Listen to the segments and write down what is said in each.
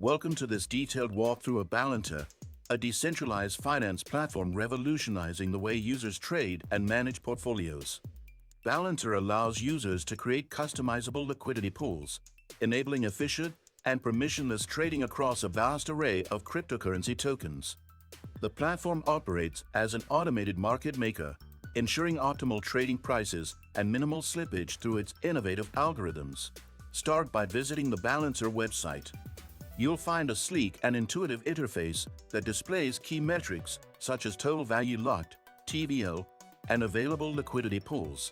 Welcome to this detailed walkthrough of Balancer, a decentralized finance platform revolutionizing the way users trade and manage portfolios. Balancer allows users to create customizable liquidity pools, enabling efficient and permissionless trading across a vast array of cryptocurrency tokens. The platform operates as an automated market maker, ensuring optimal trading prices and minimal slippage through its innovative algorithms. Start by visiting the Balancer website. You'll find a sleek and intuitive interface that displays key metrics such as total value locked, TVL, and available liquidity pools.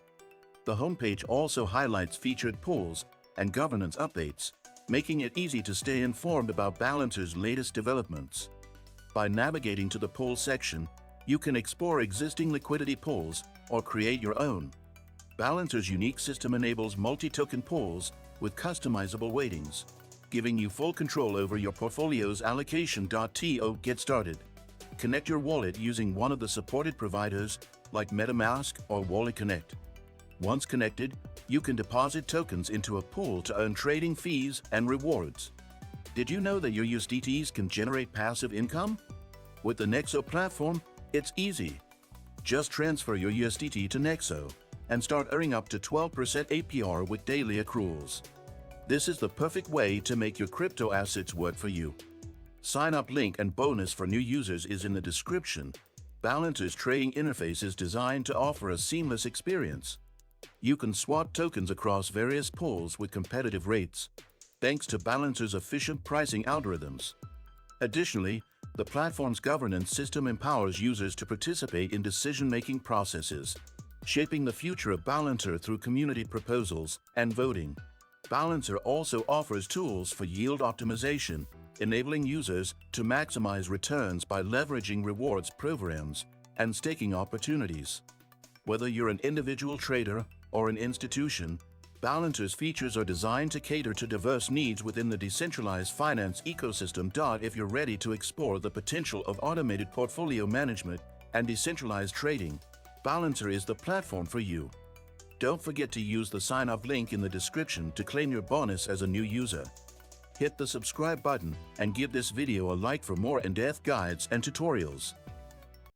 The homepage also highlights featured pools and governance updates, making it easy to stay informed about Balancer's latest developments. By navigating to the pool section, you can explore existing liquidity pools or create your own. Balancer's unique system enables multi-token pools with customizable weightings, giving you full control over your portfolio's allocation. To get started, connect your wallet using one of the supported providers like MetaMask or Wallet Connect. Once connected, you can deposit tokens into a pool to earn trading fees and rewards. Did you know that your USDTs can generate passive income? With the Nexo platform, it's easy. Just transfer your USDT to Nexo and start earning up to 12% APR with daily accruals. This is the perfect way to make your crypto assets work for you. Sign-up link and bonus for new users is in the description. Balancer's trading interface is designed to offer a seamless experience. You can swap tokens across various pools with competitive rates, thanks to Balancer's efficient pricing algorithms. Additionally, the platform's governance system empowers users to participate in decision-making processes, shaping the future of Balancer through community proposals and voting. Balancer also offers tools for yield optimization, enabling users to maximize returns by leveraging rewards programs and staking opportunities. Whether you're an individual trader or an institution, Balancer's features are designed to cater to diverse needs within the decentralized finance ecosystem. If you're ready to explore the potential of automated portfolio management and decentralized trading, Balancer is the platform for you. Don't forget to use the sign-up link in the description to claim your bonus as a new user. Hit the subscribe button and give this video a like for more in-depth guides and tutorials.